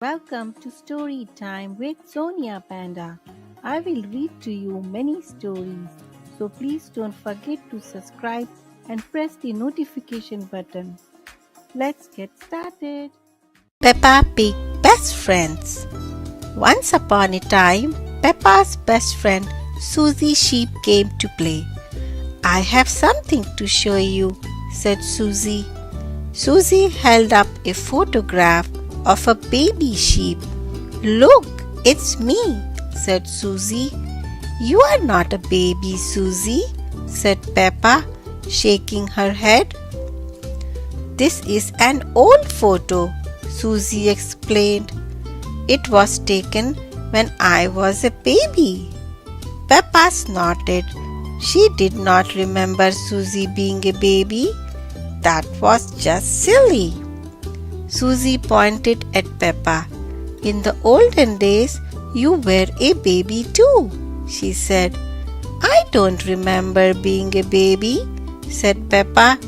Welcome to Storytime with Sonia Panda. I will read to you many stories, so please don't forget to subscribe and press the notification button. Let's get started. Peppa Pig Best Friends. Once upon a time, Peppa's best friend Susie Sheep came to play. I have something to show you, said Susie. Susie held up a photograph of a baby sheep. Look, it's me, said Susie. You are not a baby, Susie, said Peppa, shaking her head. This is an old photo, Susie explained. It was taken when I was a baby. Peppa snorted. She did not remember Susie being a baby. That was just silly. Susie pointed at Peppa. In the olden days, you were a baby too, she said. I don't remember being a baby, said Peppa.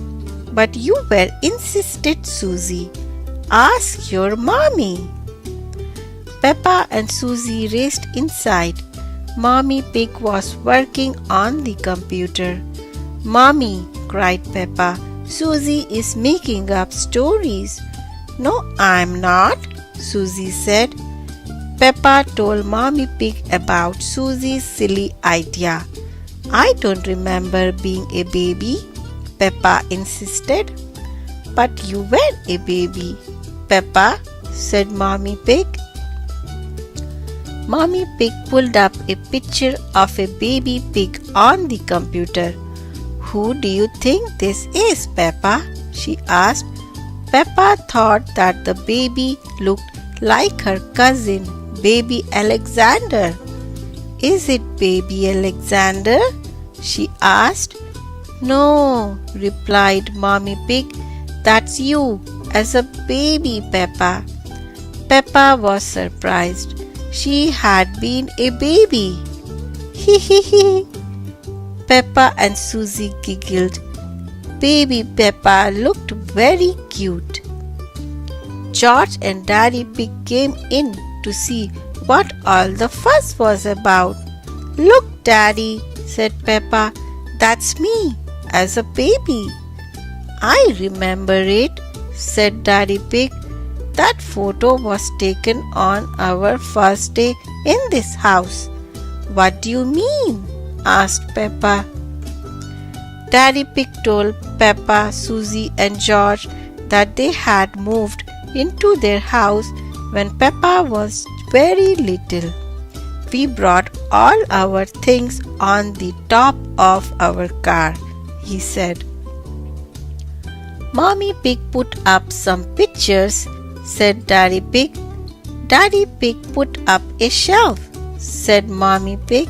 But you were, insisted Susie. Ask your mommy. Peppa and Susie raced inside. Mommy Pig was working on the computer. Mommy, cried Peppa, Susie is making up stories. No, I'm not, Susie said. Peppa told Mommy Pig about Susie's silly idea. I don't remember being a baby, Peppa insisted. But you were a baby, Peppa, said Mommy Pig. Mommy Pig pulled up a picture of a baby pig on the computer. Who do you think this is, Peppa? She asked. Peppa thought that the baby looked like her cousin, Baby Alexander. Is it Baby Alexander? She asked. No, replied Mommy Pig. That's you as a baby, Peppa. Peppa was surprised. She had been a baby. Hee hee hee. Peppa and Susie giggled. Baby Peppa looked very cute. George and Daddy Pig came in to see what all the fuss was about. Look, Daddy, said Peppa, that's me as a baby. I remember it, said Daddy Pig. That photo was taken on our first day in this house. What do you mean? Asked Peppa. Daddy Pig told Peppa, Susie and George that they had moved into their house when Peppa was very little. We brought all our things on the top of our car, he said. Mommy Pig put up some pictures, said Daddy Pig. Daddy Pig put up a shelf, said Mommy Pig.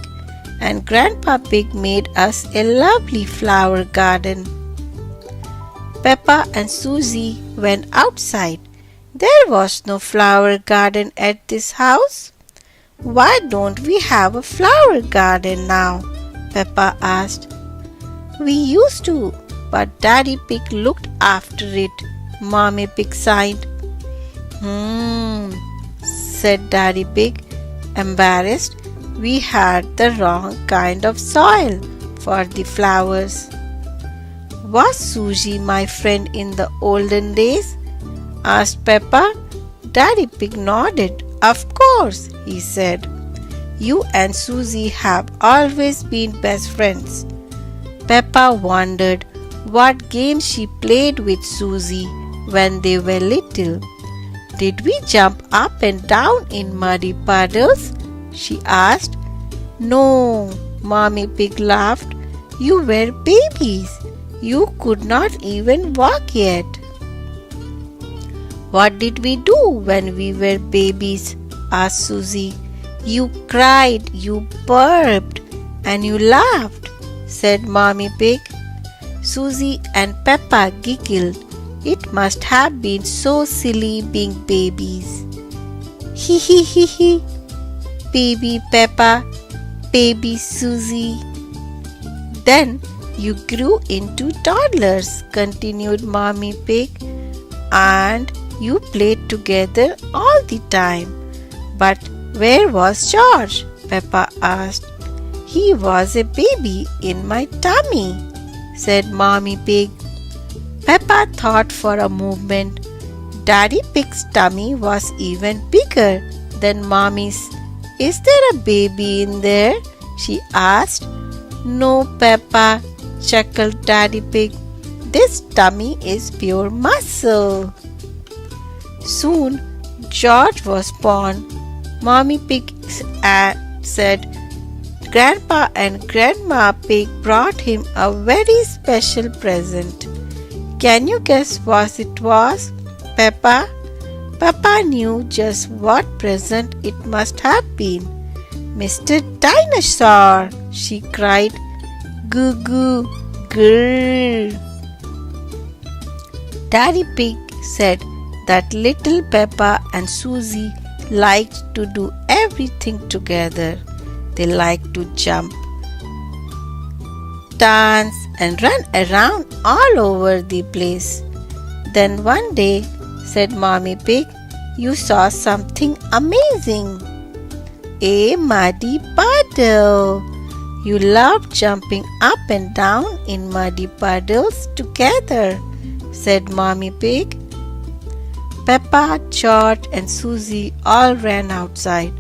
And Grandpa Pig made us a lovely flower garden. Peppa and Susie went outside. There was no flower garden at this house. Why don't we have a flower garden now? Peppa asked. We used to, but Daddy Pig looked after it, Mommy Pig sighed. Said Daddy Pig, embarrassed. We had the wrong kind of soil for the flowers. Was Susie my friend in the olden days? Asked Peppa. Daddy Pig nodded. Of course, he said. You and Susie have always been best friends. Peppa wondered what games she played with Susie when they were little. Did we jump up and down in muddy puddles? She asked. No, Mommy Pig laughed. You were babies. You could not even walk yet. What did we do when we were babies? Asked Susie. You cried, you burped, and you laughed, said Mommy Pig. Susie and Peppa giggled. It must have been so silly being babies. Hee hee hee hee. Baby Peppa, baby Susie. Then you grew into toddlers, continued Mommy Pig, and You played together all the time. But where was George? Peppa asked. He was a baby in my tummy, said Mommy Pig. Peppa thought for a moment. Daddy Pig's tummy was even bigger than Mommy's. Is there a baby in there? She asked. No, Peppa, chuckled Daddy Pig. This tummy is pure muscle. Soon, George was born. Mommy Pig said Grandpa and Grandma Pig brought him a very special present. Can you guess what it was, Peppa? Peppa knew just what present it must have been. Mr. Dinosaur, she cried. Goo goo, grrr. Daddy Pig said that little Peppa and Susie liked to do everything together. They liked to jump, dance, and run around all over the place. Then one day, said Mommy Pig, you saw something amazing. A muddy puddle. You loved jumping up and down in muddy puddles together, said Mommy Pig. Peppa, George, and Susie all ran outside.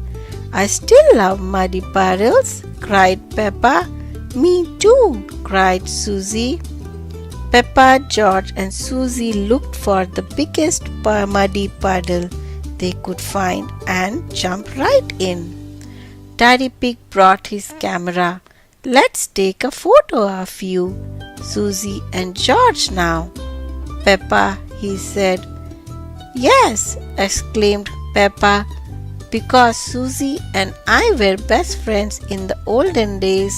I still love muddy puddles, cried Peppa. Me too, cried Susie. Peppa, George, and Susie looked for the biggest muddy puddle they could find and jumped right in. Daddy Pig brought his camera. Let's take a photo of you, Susie and George now. Peppa, he said. Yes, exclaimed Peppa, because Susie and I were best friends in the olden days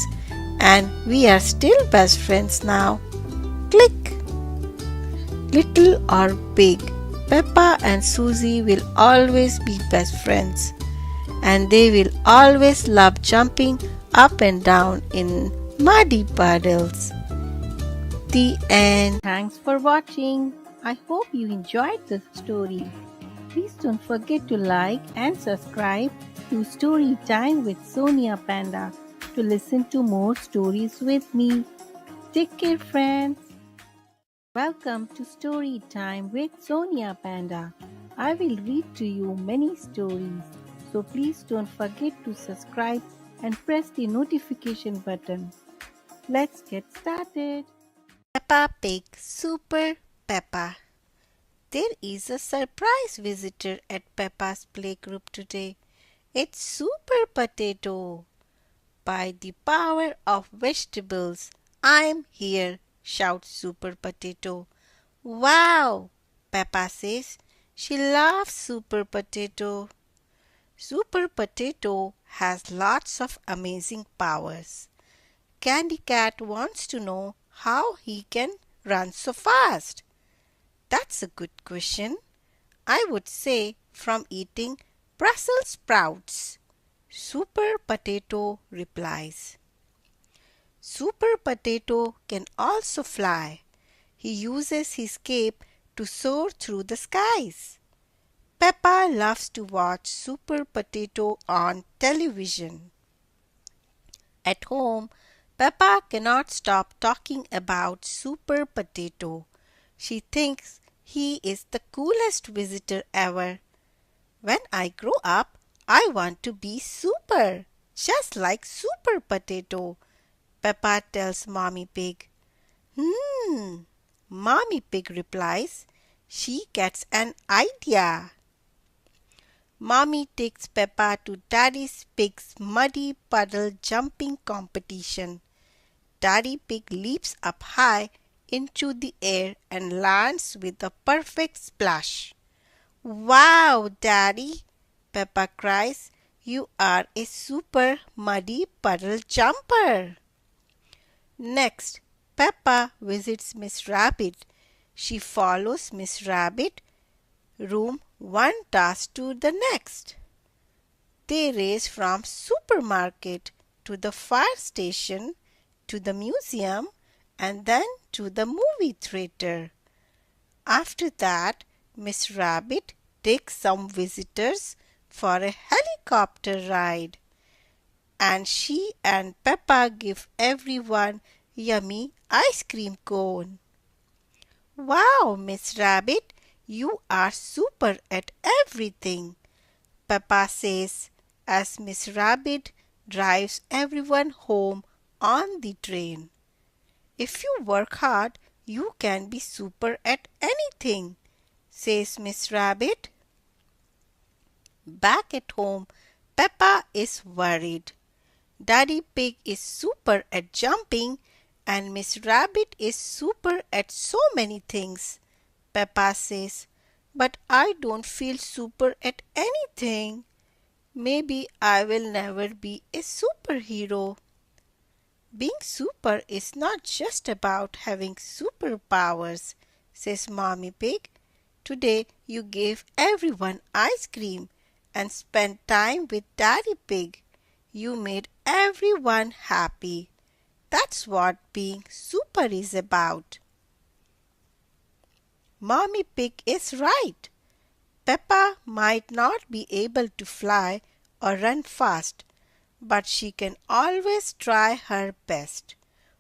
and we are still best friends now. Click! Little or big, Peppa and Susie will always be best friends and they will always love jumping up and down in muddy puddles. The end. Thanks for watching. I hope you enjoyed the story. Please don't forget to like and subscribe to Storytime with Sonia Panda to listen to more stories with me. Take care, friends. Welcome to Storytime with Sonia Panda. I will read to you many stories, so please don't forget to subscribe and press the notification button. Let's get started. Peppa Pig Super Peppa. There is a surprise visitor at Peppa's playgroup today. It's Super Potato. By the power of vegetables, I'm here, shouts Super Potato. Wow, Peppa says. She loves Super Potato. Super Potato has lots of amazing powers. Candy Cat wants to know how he can run so fast. That's a good question. I would say from eating Brussels sprouts. Super Potato replies. Super Potato can also fly. He uses his cape to soar through the skies. Peppa loves to watch Super Potato on television. At home, Peppa cannot stop talking about Super Potato. She thinks he is the coolest visitor ever. When I grow up, I want to be super, just like Super Potato, Peppa tells Mommy Pig. Mommy Pig replies. She gets an idea. Mommy takes Peppa to Daddy Pig's muddy puddle jumping competition. Daddy Pig leaps up high into the air and lands with a perfect splash. Wow, Daddy, Peppa cries. You are a super muddy puddle jumper. Next, Peppa visits Miss Rabbit. She follows Miss Rabbit room one task to the next. They race from supermarket to the fire station to the museum and then to the movie theater. After that, Miss Rabbit takes some visitors for a helicopter ride, and she and Peppa give everyone yummy ice cream cone. Wow, Miss Rabbit, you are super at everything, Peppa says as Miss Rabbit drives everyone home on the train. If you work hard, you can be super at anything, says Miss Rabbit. Back at home, Peppa is worried. Daddy Pig is super at jumping and Miss Rabbit is super at so many things, Peppa says. But I don't feel super at anything. Maybe I will never be a superhero. Being super is not just about having superpowers, says Mommy Pig. Today you gave everyone ice cream and spent time with Daddy Pig. You made everyone happy. That's what being super is about. Mommy Pig is right. Peppa might not be able to fly or run fast, but she can always try her best,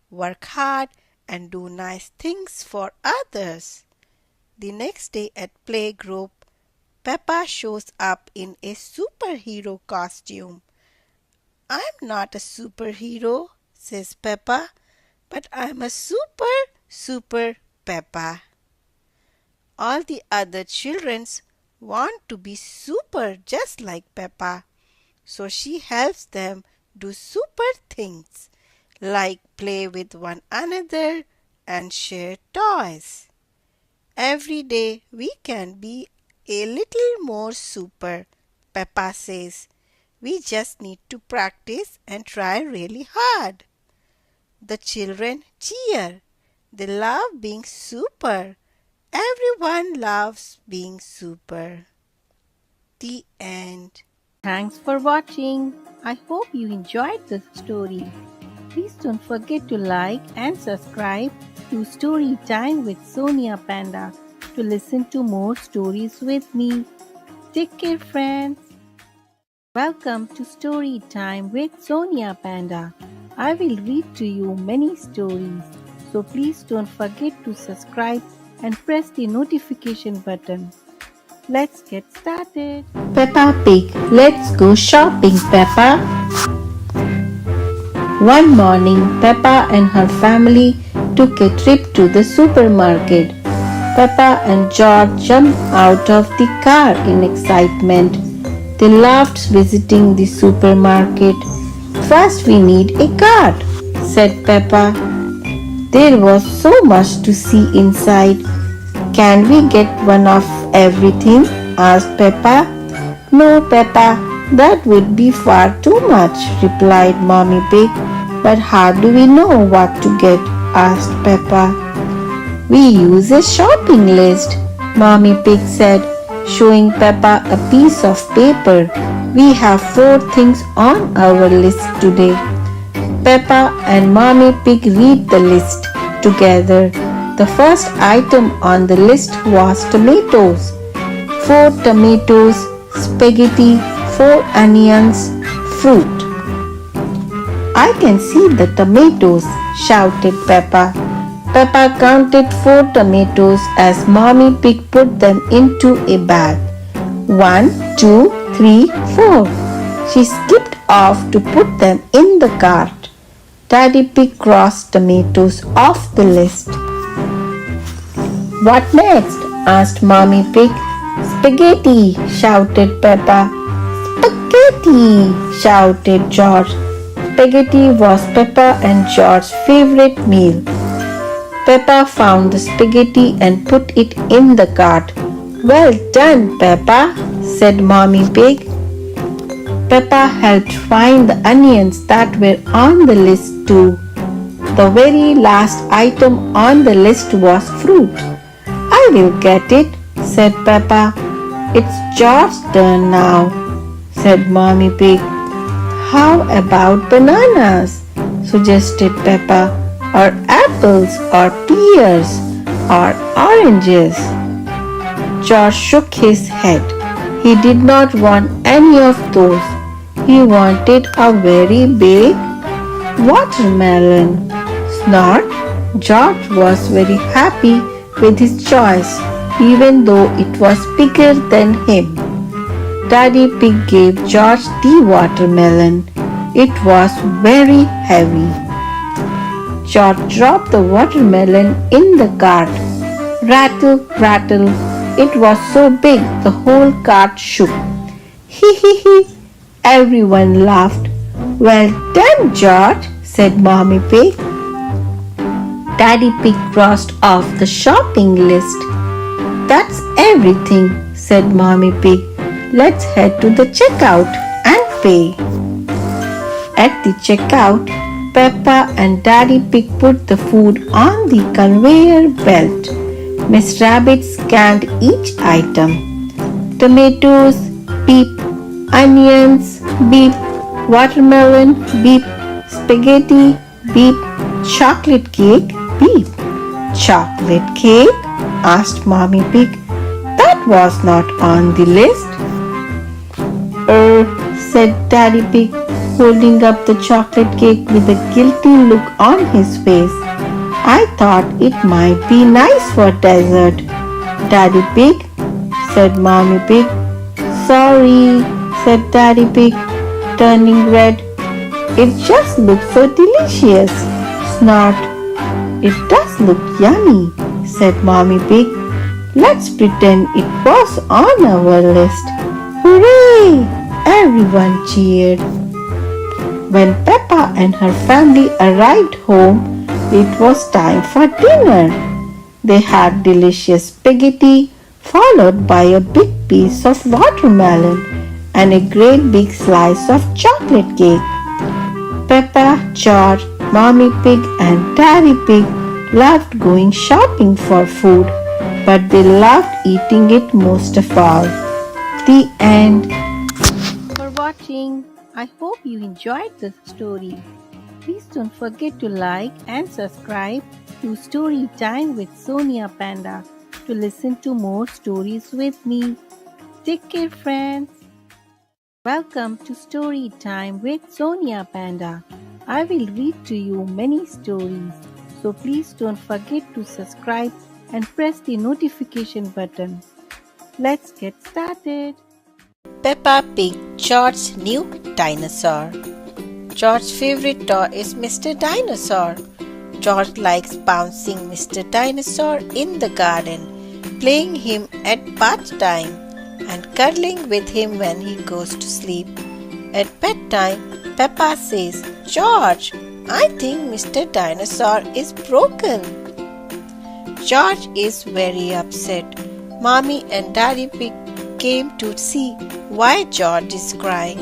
work hard, and do nice things for others. The next day at playgroup, Peppa shows up in a superhero costume. I'm not a superhero, says Peppa, but I'm a super Peppa. All the other children want to be super just like Peppa, so she helps them do super things like play with one another and share toys. Every day we can be a little more super, Peppa says. We just need to practice and try really hard. The children cheer. They love being super. Everyone loves being super. The end. Thanks for watching. I hope you enjoyed the story. Please don't forget to like and subscribe to Storytime with Sonia Panda to listen to more stories with me. Take care, friends. Welcome to Storytime with Sonia Panda. I will read to you many stories, so please don't forget to subscribe and press the notification button. Let's get started. Peppa Pig, let's go shopping, Peppa. One morning, Peppa and her family took a trip to the supermarket. Peppa and George jumped out of the car in excitement. They loved visiting the supermarket. First we need a card, said Peppa. There was so much to see inside. Can we get one of everything? Asked Peppa. No, Peppa, that would be far too much, replied Mommy Pig. But how do we know what to get? Asked Peppa. We use a shopping list, Mommy Pig said, showing Peppa a piece of paper. We have 4 things on our list today. Peppa and Mommy Pig read the list together. The first item on the list was tomatoes. 4 tomatoes, spaghetti, 4 onions, fruit. I can see the tomatoes, shouted Peppa. Peppa counted 4 tomatoes as Mommy Pig put them into a bag. 1, 2, 3, 4. She skipped off to put them in the cart. Daddy Pig crossed tomatoes off the list. What next? Asked Mommy Pig. Spaghetti, shouted Peppa. Spaghetti, shouted George. Spaghetti was Peppa and George's favorite meal. Peppa found the spaghetti and put it in the cart. Well done, Peppa, said Mommy Pig. Peppa helped find the onions that were on the list too. The very last item on the list was fruit. I will get it, said Peppa. It's George's turn now, said Mommy Pig. How about bananas? Suggested Peppa. Or apples, or pears, or oranges. George shook his head. He did not want any of those. He wanted a very big watermelon. Snort. George was very happy with his choice, even though it was bigger than him. Daddy Pig gave George the watermelon. It was very heavy. George dropped the watermelon in the cart. Rattle, rattle. It was so big the whole cart shook. Hee hee hee. Everyone laughed. Well done, George, said Mommy Pig. Daddy Pig crossed off the shopping list. That's everything, said Mommy Pig. Let's head to the checkout and pay. At the checkout, Peppa and Daddy Pig put the food on the conveyor belt. Miss Rabbit scanned each item. Tomatoes, beep. Onions, beep. Watermelon, beep. Spaghetti, beep. Chocolate cake, beep. Chocolate cake? Asked Mommy Pig. That was not on the list. Said Daddy Pig, holding up the chocolate cake with a guilty look on his face. I thought it might be nice for dessert. Daddy Pig, said Mommy Pig. Sorry, said Daddy Pig, turning red. It just looks so delicious. Snort. It does look yummy, said Mommy Pig. Let's pretend it was on our list. Hooray! Everyone cheered. When Peppa and her family arrived home, it was time for dinner. They had delicious spaghetti, followed by a big piece of watermelon and a great big slice of chocolate cake. Peppa, George, Mommy Pig and Daddy Pig loved going shopping for food, but they loved eating it most of all. The end. For watching. I hope you enjoyed the story. Please don't forget to like and subscribe to Storytime with Sonia Panda to listen to more stories with me. Take care, friends. Welcome to Storytime with Sonia Panda. I will read to you many stories, so please don't forget to subscribe and press the notification button. Let's get started. Peppa Pig, George's new dinosaur. George's favorite toy is Mr. Dinosaur. George likes bouncing Mr. Dinosaur in the garden, playing him at bath time, and cuddling with him when he goes to sleep. At bedtime, Peppa says, George, I think Mr. Dinosaur is broken. George is very upset. Mommy and Daddy Pig came to see why George is crying.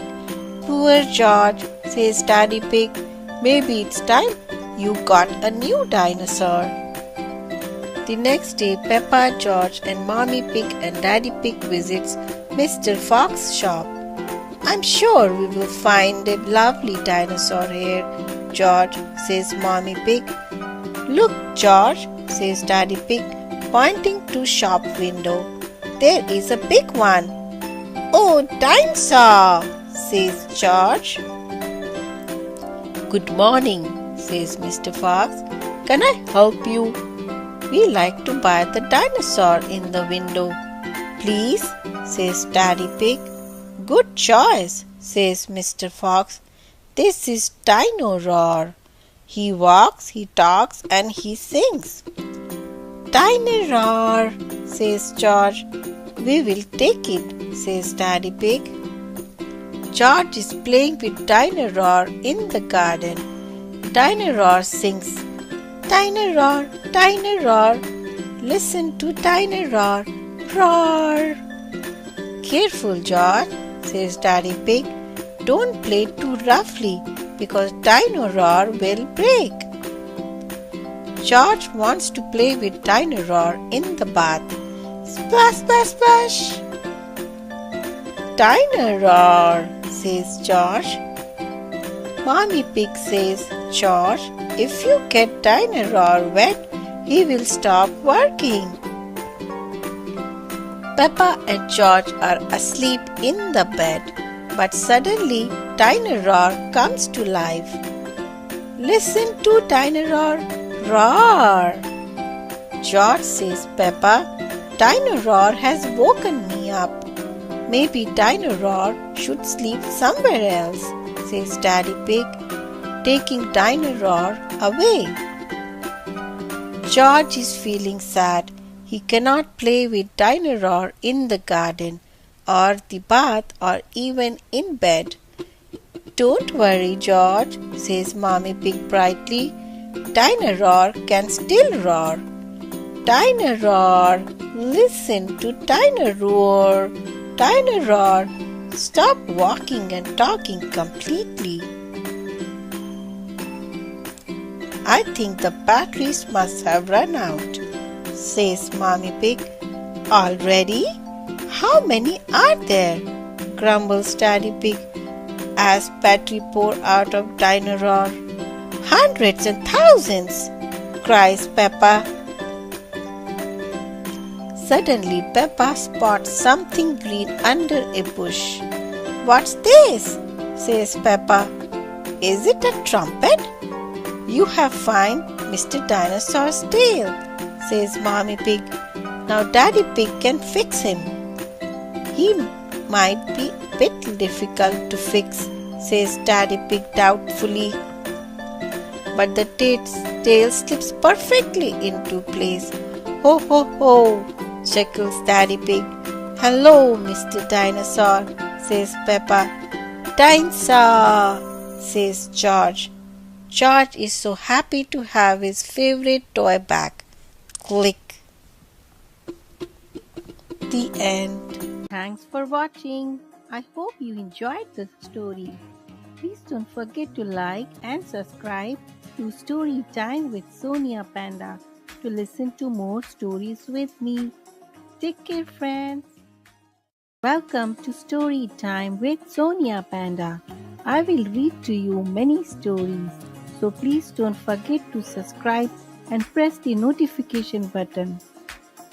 Poor George, says Daddy Pig. Maybe it's time you got a new dinosaur. The next day, Peppa, George and Mommy Pig and Daddy Pig visits Mr. Fox's shop. I'm sure we will find a lovely dinosaur here, George, says Mommy Pig. Look, George, says Daddy Pig, pointing to shop window. There is a big one. Oh, dinosaur, says George. Good morning, says Mr. Fox. Can I help you? We like to buy the dinosaur in the window. Please, says Daddy Pig. Good choice, says Mr. Fox. This is Dino Roar. He walks, he talks, and he sings. Dino Roar, says George. We will take it, says Daddy Pig. George is playing with Dino Roar in the garden. Dino Roar sings, Dino Roar, Dino Roar. Listen to Dino Roar, roar. Careful, George, says Daddy Pig. Don't play too roughly because Dino Roar will break. George wants to play with Dino Roar in the bath. Splash, splash, splash. Dino Roar, says George. Mommy Pig says, George, if you get Dino Roar wet, he will stop working. Peppa and George are asleep in the bed, but suddenly Dinosaur comes to life. Listen to Dinosaur roar. George says, Peppa, Dinosaur has woken me up. Maybe Dinosaur should sleep somewhere else, says Daddy Pig, taking Dinosaur away. George is feeling sad. He cannot play with Dinosaur in the garden, or the bath, or even in bed. Don't worry, George, says Mommy Pig brightly. Dinosaur can still roar. Dinosaur, listen to Dinosaur. Dinosaur, stop walking and talking completely. I think the batteries must have run out, says Mommy Pig. Already? How many are there? Grumbles Daddy Pig as battery pour out of Dinosaur. Hundreds and thousands, cries Peppa. Suddenly Peppa spots something green under a bush. What's this? Says Peppa. Is it a trumpet? You have found Mr. Dinosaur's tail, says Mommy Pig. Now Daddy Pig can fix him. He might be a bit difficult to fix, says Daddy Pig doubtfully. But the tail slips perfectly into place. Ho ho ho, chuckles Daddy Pig. Hello, Mr. Dinosaur, says Peppa. Dinosaur, says George. George is so happy to have his favorite toy back. Click. The end. Thanks for watching. I hope you enjoyed the story. Please don't forget to like and subscribe to Storytime with Sonia Panda to listen to more stories with me. Take care, friends. Welcome to Storytime with Sonia Panda. I will read to you many stories, so please don't forget to subscribe and press the notification button.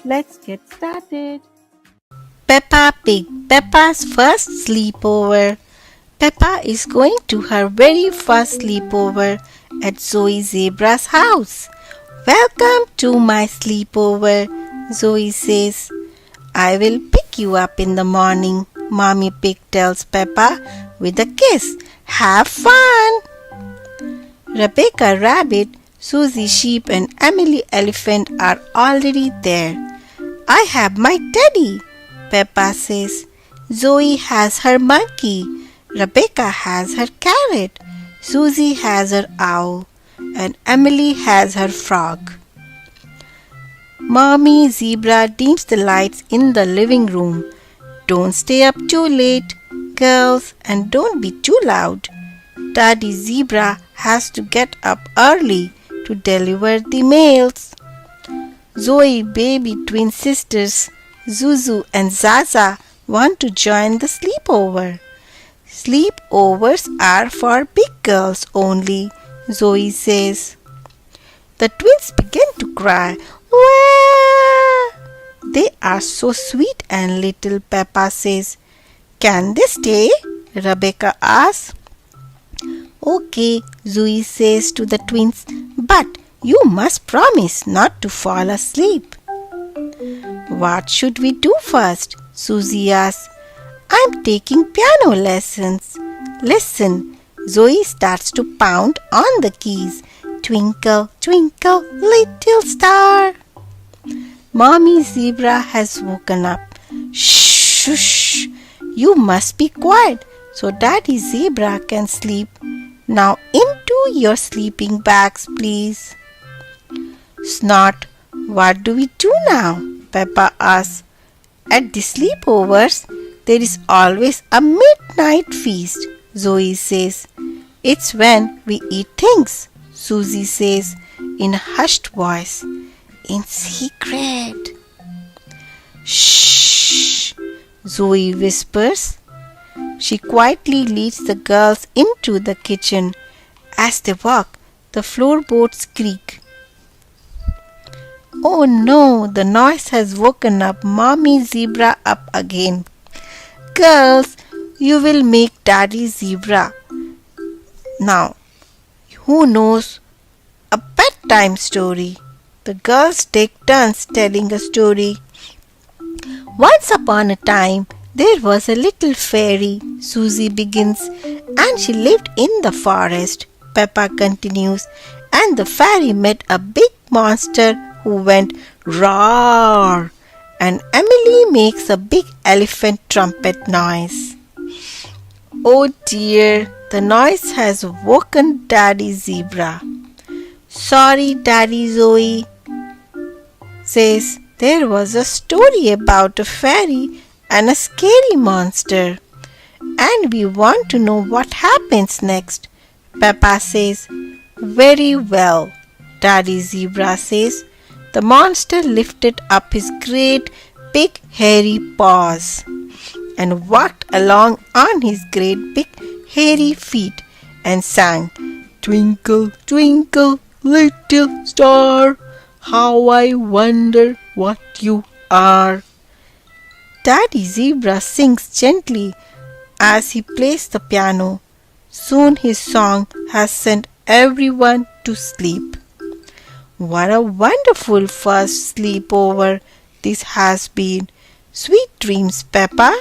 Let's get started. Peppa Pig, Peppa's first sleepover. Peppa is going to her very first sleepover at Zoe Zebra's house. Welcome to my sleepover, Zoe says. I will pick you up in the morning, Mommy Pig tells Peppa with a kiss. Have fun! Rebecca Rabbit, Susie Sheep and Emily Elephant are already there. I have my teddy, Peppa says. Zoe has her monkey. Rebecca has her carrot. Susie has her owl. And Emily has her frog. Mommy Zebra dims the lights in the living room. Don't stay up too late, girls, and don't be too loud. Daddy Zebra has to get up early to deliver the mails. Zoe baby twin sisters Zuzu and Zaza want to join the sleepover. Sleepovers are for big girls only, Zoe says. The twins begin to cry. Wah! They are so sweet and little, Peppa says. Can they stay? Rebecca asks. Okay, Zoe says to the twins, but you must promise not to fall asleep. What should we do first? Susie asks. I'm taking piano lessons. Listen, Zoe starts to pound on the keys. Twinkle, twinkle, little star. Mommy Zebra has woken up. Shh, shh, you must be quiet so Daddy Zebra can sleep. Now into your sleeping bags, please. Snot, what do we do now? Peppa asks. At the sleepovers, there is always a midnight feast, Zoe says. It's when we eat things, Susie says in a hushed voice. In secret. Shh, Zoe whispers. She quietly leads the girls into the kitchen. As they walk, the floorboards creak. Oh no, the noise has woken up Mommy Zebra up again. Girls, you will make Daddy Zebra. Now, who knows a bedtime story? The girls take turns telling a story. Once upon a time, there was a little fairy, Susie begins, and she lived in the forest. Peppa continues, and the fairy met a big monster who went roar, and Emily makes a big elephant trumpet noise. Oh dear, the noise has woken Daddy Zebra. Sorry, Daddy Zoe, says, there was a story about a fairy and a scary monster, and we want to know what happens next. Peppa says, very well. Daddy Zebra says, the monster lifted up his great big hairy paws and walked along on his great big hairy feet and sang, twinkle, twinkle, little star, how I wonder what you are. Daddy Zebra sings gently as he plays the piano. Soon his song has sent everyone to sleep. What a wonderful first sleepover this has been. Sweet dreams, Peppa.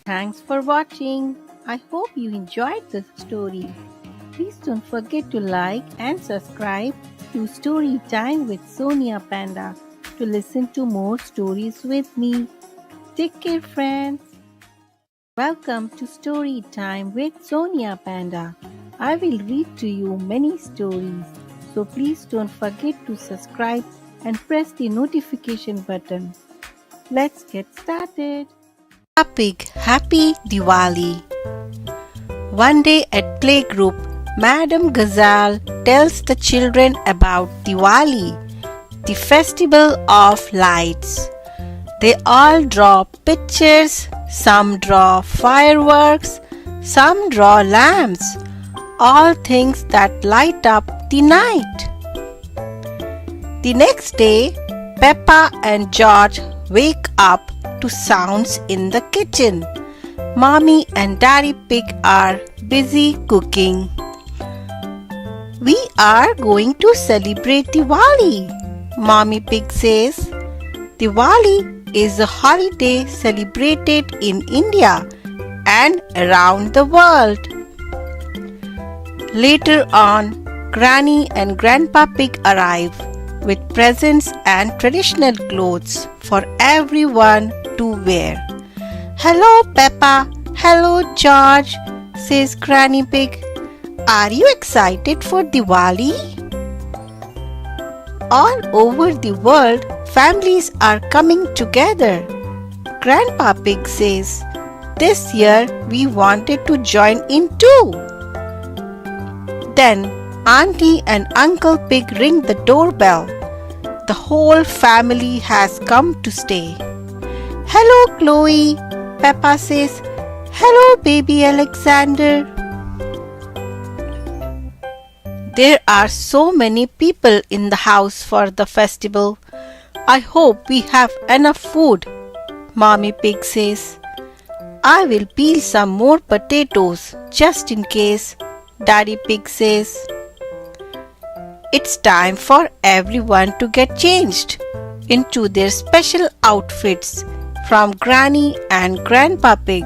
Thanks for watching. I hope you enjoyed the story. Please don't forget to like and subscribe to Storytime with Sonia Panda to listen to more stories with me. Take care, friends. Welcome to Storytime with Sonia Panda. I will read to you many stories, so please don't forget to subscribe and press the notification button. Let's get started. Happy Diwali. One day at playgroup, Madam Gazelle tells the children about Diwali, the festival of lights. They all draw pictures, some draw fireworks, some draw lamps, all things that light up the night. The next day, Peppa and George wake up to sounds in the kitchen. Mommy and Daddy Pig are busy cooking. We are going to celebrate Diwali, Mommy Pig says. Diwali is a holiday celebrated in India and around the world. Later on, Granny and Grandpa Pig arrive with presents and traditional clothes for everyone to wear. Hello, Peppa. Hello, George, says Granny Pig. Are you excited for Diwali? All over the world, families are coming together. Grandpa Pig says, this year we wanted to join in too. Then Auntie and Uncle Pig ring the doorbell. The whole family has come to stay. Hello, Chloe, Peppa says. Hello, baby Alexander. There are so many people in the house for the festival. I hope we have enough food, Mommy Pig says. I will peel some more potatoes just in case, Daddy Pig says. It's time for everyone to get changed into their special outfits from Granny and Grandpa Pig.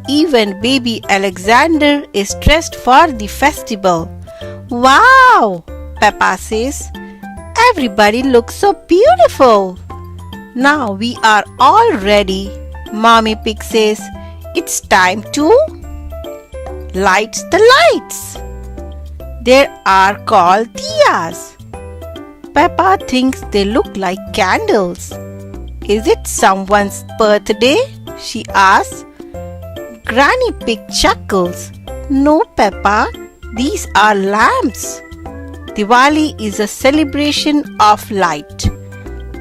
Even baby Alexander is dressed for the festival. Wow, Peppa says. Everybody looks so beautiful. Now we are all ready, Mommy Pig says. It's time to light the lights. They are called diyas. Peppa thinks they look like candles. Is it someone's birthday? She asks. Granny Pig chuckles. No, Peppa, these are lamps. Diwali is a celebration of light.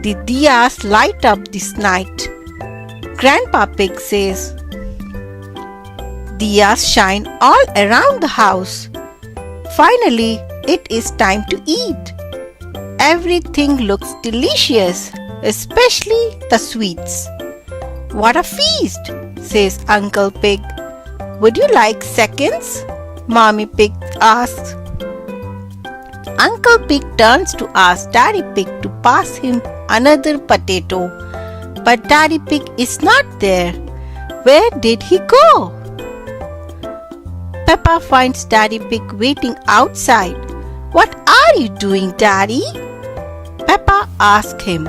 The diyas light up this night. Grandpa Pig says, diyas shine all around the house. Finally, it is time to eat. Everything looks delicious, especially the sweets. What a feast, says Uncle Pig. Would you like seconds? Mommy Pig asks. Uncle Pig turns to ask Daddy Pig to pass him another potato. But Daddy Pig is not there. Where did he go? Peppa finds Daddy Pig waiting outside. What are you doing, Daddy? Peppa asks him.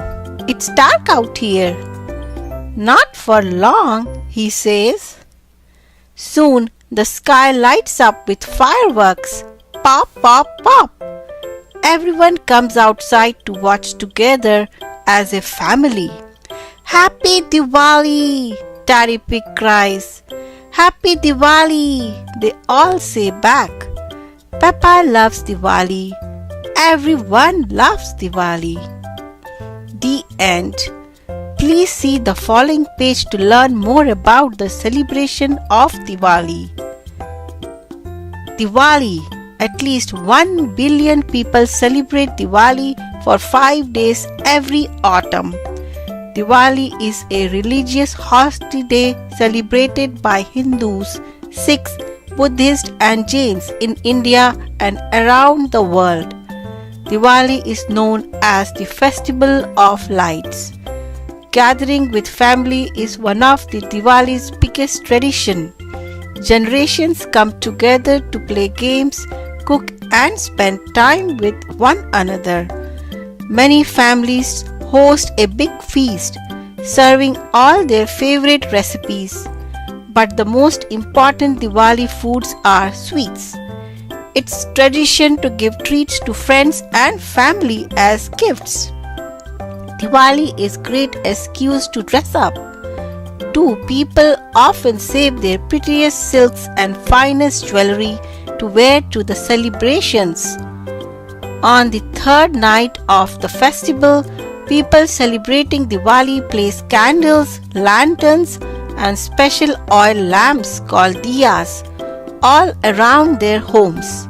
It's dark out here. Not for long, he says. Soon the sky lights up with fireworks. Pop, pop, pop. Everyone comes outside to watch together as a family. Happy Diwali! Daddy Pig cries. Happy Diwali! They all say back. Peppa loves Diwali. Everyone loves Diwali. The end. Please see the following page to learn more about the celebration of Diwali. Diwali. At least 1 billion people celebrate Diwali for 5 days every autumn. Diwali is a religious holiday celebrated by Hindus, Sikhs, Buddhists and Jains in India and around the world. Diwali is known as the Festival of Lights. Gathering with family is one of the Diwali's biggest tradition. Generations come together to play games, cook and spend time with one another. Many families host a big feast, serving all their favorite recipes. But the most important Diwali foods are sweets. It's tradition to give treats to friends and family as gifts. Diwali is great excuse to dress up. Too, people often save their prettiest silks and finest jewelry to wear to the celebrations. On the third night of the festival, people celebrating Diwali place candles, lanterns and special oil lamps called diyas all around their homes.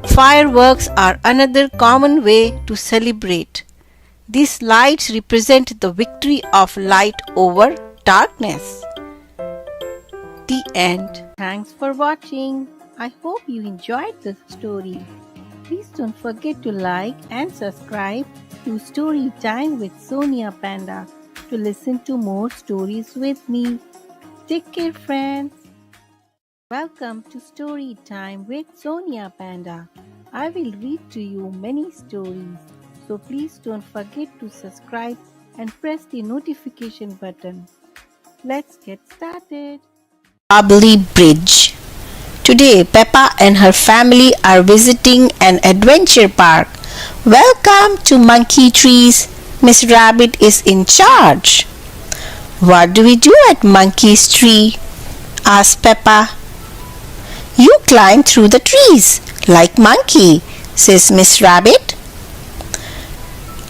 Fireworks are another common way to celebrate. These lights represent the victory of light over darkness. The end. Thanks for watching. I hope you enjoyed the story. Please don't forget to like and subscribe to Storytime with Sonia Panda to listen to more stories with me. Take care, friends. Welcome to Storytime with Sonia Panda. I will read to you many stories, so please don't forget to subscribe and press the notification button. Let's get started. Wobbly Bridge. Today, Peppa and her family are visiting an adventure park. Welcome to Monkey Trees. Miss Rabbit is in charge. What do we do at Monkey's tree? Asked Peppa. You climb through the trees like Monkey, says Miss Rabbit.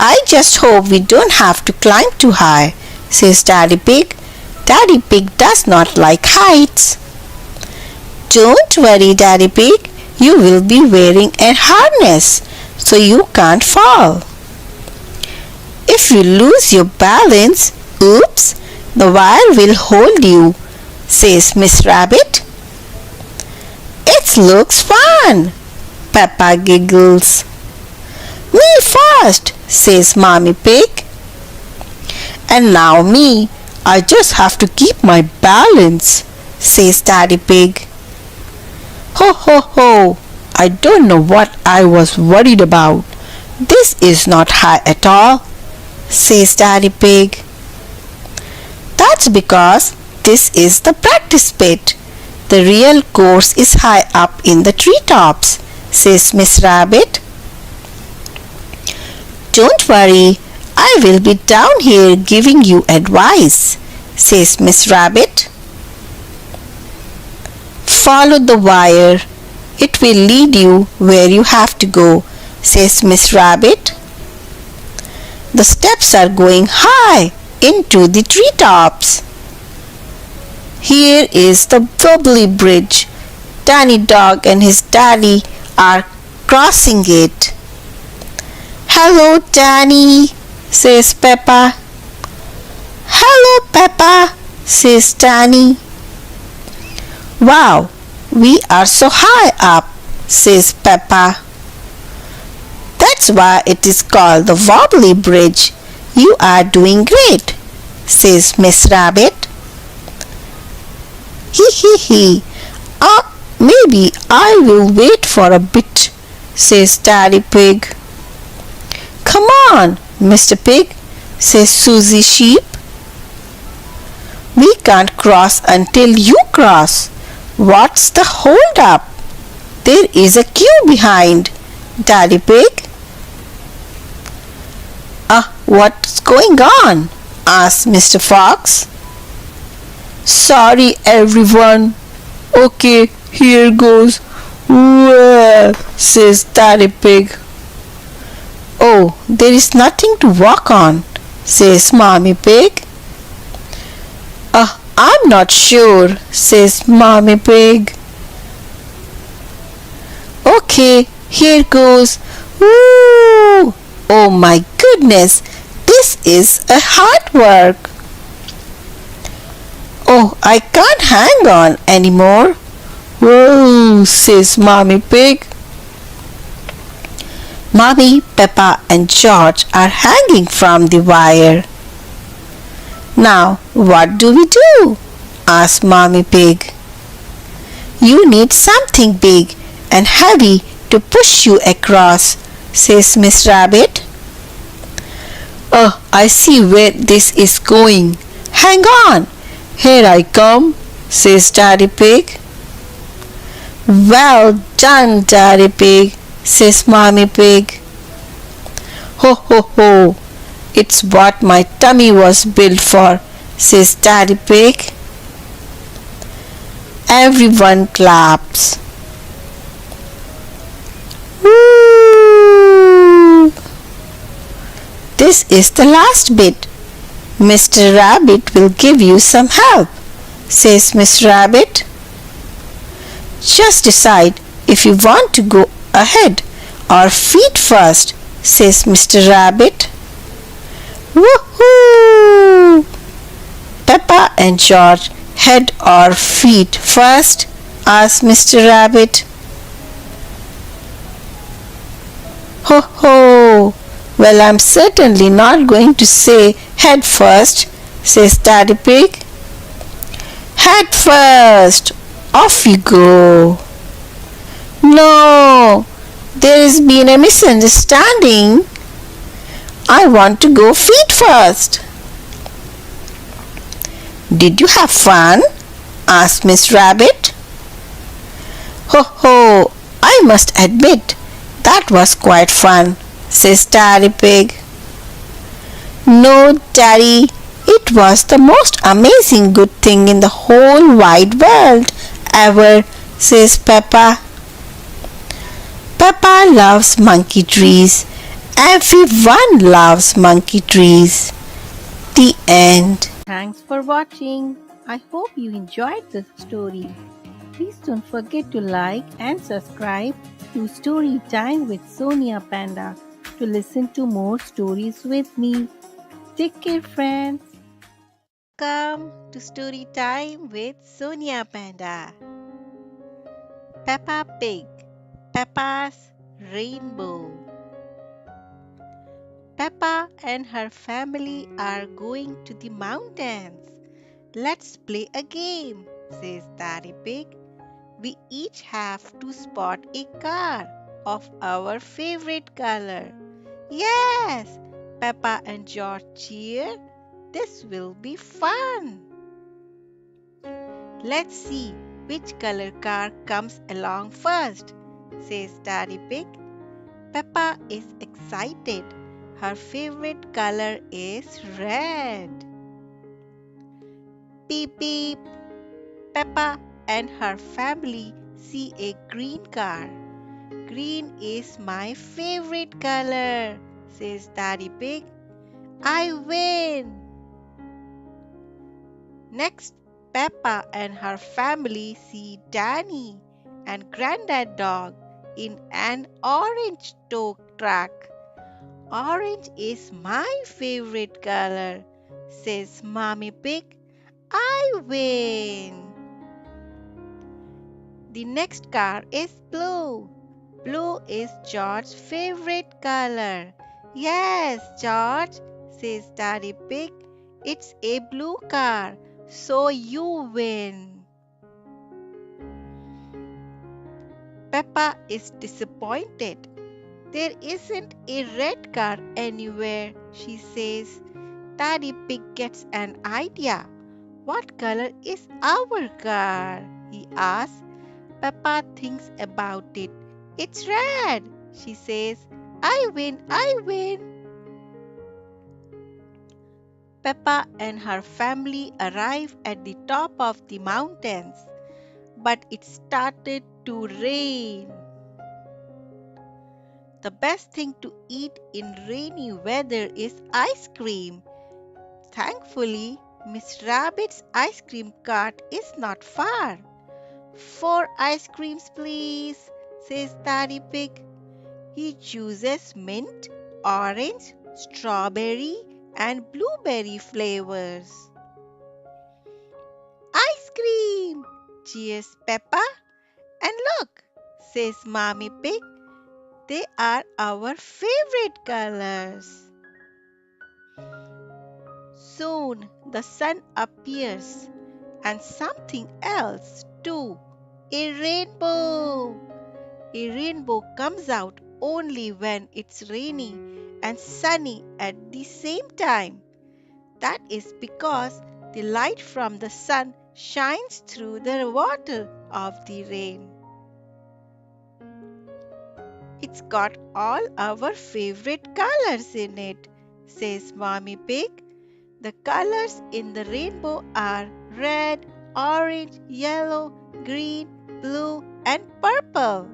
I just hope we don't have to climb too high, says Daddy Pig. Daddy Pig does not like heights. Don't worry, Daddy Pig. You will be wearing a harness, so you can't fall. If you lose your balance, oops, the wire will hold you, says Miss Rabbit. It looks fun, Peppa giggles. Me first, says Mommy Pig. And now me, I just have to keep my balance, says Daddy Pig. Ho ho ho, I don't know what I was worried about. This is not high at all, says Daddy Pig. That's because this is the practice bit. The real course is high up in the treetops, says Miss Rabbit. Don't worry, I will be down here giving you advice, says Miss Rabbit. Follow the wire. It will lead you where you have to go, says Miss Rabbit. The steps are going high into the treetops. Here is the Wobbly Bridge. Danny Dog and his daddy are crossing it. Hello, Danny, says Peppa. Hello, Peppa, says Danny. Wow, we are so high up, says Peppa. That's why it is called the Wobbly Bridge. You are doing great, says Miss Rabbit. Hee hee hee. Maybe I will wait for a bit, says Daddy Pig. Come on, Mr. Pig, says Susie Sheep. We can't cross until you cross. What's the hold up? There is a queue behind, Daddy Pig. What's going on? asked Mr. Fox. Sorry, everyone. Okay, here goes. Well, says Daddy Pig. Oh, there is nothing to walk on, says Mommy Pig. I'm not sure, says Mommy Pig. Okay, here goes. Woo! Oh my goodness, this is a hard work. Oh, I can't hang on anymore. Whoa, says Mommy Pig. Mommy, Peppa and George are hanging from the wire. Now, what do we do? asked Mommy Pig. You need something big and heavy to push you across, says Miss Rabbit. Oh, I see where this is going. Hang on, here I come, says Daddy Pig. Well done, Daddy Pig, says Mommy Pig. Ho ho ho, it's what my tummy was built for, says Daddy Pig. Everyone claps. Woo! This is the last bit. Mr. Rabbit will give you some help, says Miss Rabbit. Just decide if you want to go ahead or feet first, says Mr. Rabbit. Woohoo! Peppa and George, head or feet first, asked Mr. Rabbit. Ho ho! Well, I'm certainly not going to say head first, says Daddy Pig. Head first! Off you go! No! There has been a misunderstanding. I want to go feet first. Did you have fun? asked Miss Rabbit. Ho ho! I must admit that was quite fun, says Daddy Pig. No, Daddy, it was the most amazing good thing in the whole wide world ever, says Peppa. Peppa loves monkey trees. Everyone loves monkey trees. The end. Thanks for watching. I hope you enjoyed the story. Please don't forget to like and subscribe to Storytime with Sonia Panda to listen to more stories with me. Take care, friends. Welcome to Storytime with Sonia Panda. Peppa Pig, Peppa's Rainbow. Peppa and her family are going to the mountains. Let's play a game, says Daddy Pig. We each have to spot a car of our favorite color. Yes, Peppa and George cheer. This will be fun. Let's see which color car comes along first, says Daddy Pig. Peppa is excited. Her favorite color is red. Beep beep. Peppa and her family see a green car. Green is my favorite color, says Daddy Pig. I win. Next, Peppa and her family see Danny and Granddad Dog in an orange tow truck. Orange is my favorite color, says Mommy Pig. I win. The next car is blue. Blue is George's favorite color. Yes, George, says Daddy Pig. It's a blue car, so you win. Peppa is disappointed. There isn't a red car anywhere, she says. Daddy Pig gets an idea. What color is our car? He asks. Peppa thinks about it. It's red, she says. I win, I win. Peppa and her family arrive at the top of the mountains, but it started to rain. The best thing to eat in rainy weather is ice cream. Thankfully, Miss Rabbit's ice cream cart is not far. 4 ice creams, please, says Daddy Pig. He chooses mint, orange, strawberry, and blueberry flavors. Ice cream! Cheers, Peppa. And look, says Mommy Pig, they are our favorite colors. Soon the sun appears and something else too, a rainbow. A rainbow comes out only when it's rainy and sunny at the same time. That is because the light from the sun shines through the water of the rain. It's got all our favorite colors in it, says Mommy Pig. The colors in the rainbow are red, orange, yellow, green, blue, and purple.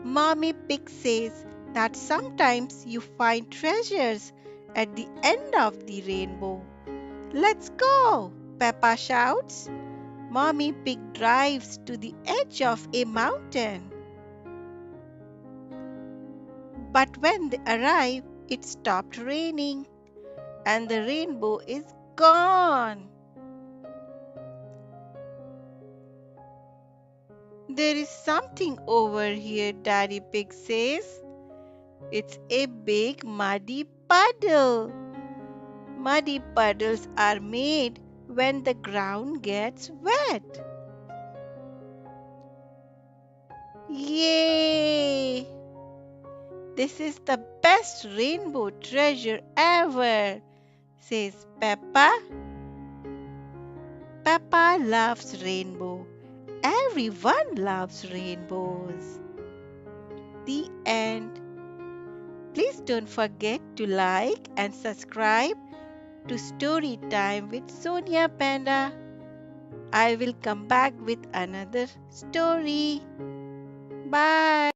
Mommy Pig says that sometimes you find treasures at the end of the rainbow. Let's go, Peppa shouts. Mommy Pig drives to the edge of a mountain. But when they arrive, it stopped raining and the rainbow is gone. There is something over here, Daddy Pig says. It's a big muddy puddle. Muddy puddles are made when the ground gets wet. Yay! This is the best rainbow treasure ever, says Peppa. Peppa loves rainbow. Everyone loves rainbows. The end. Please don't forget to like and subscribe to Storytime with Sonia Panda. I will come back with another story. Bye.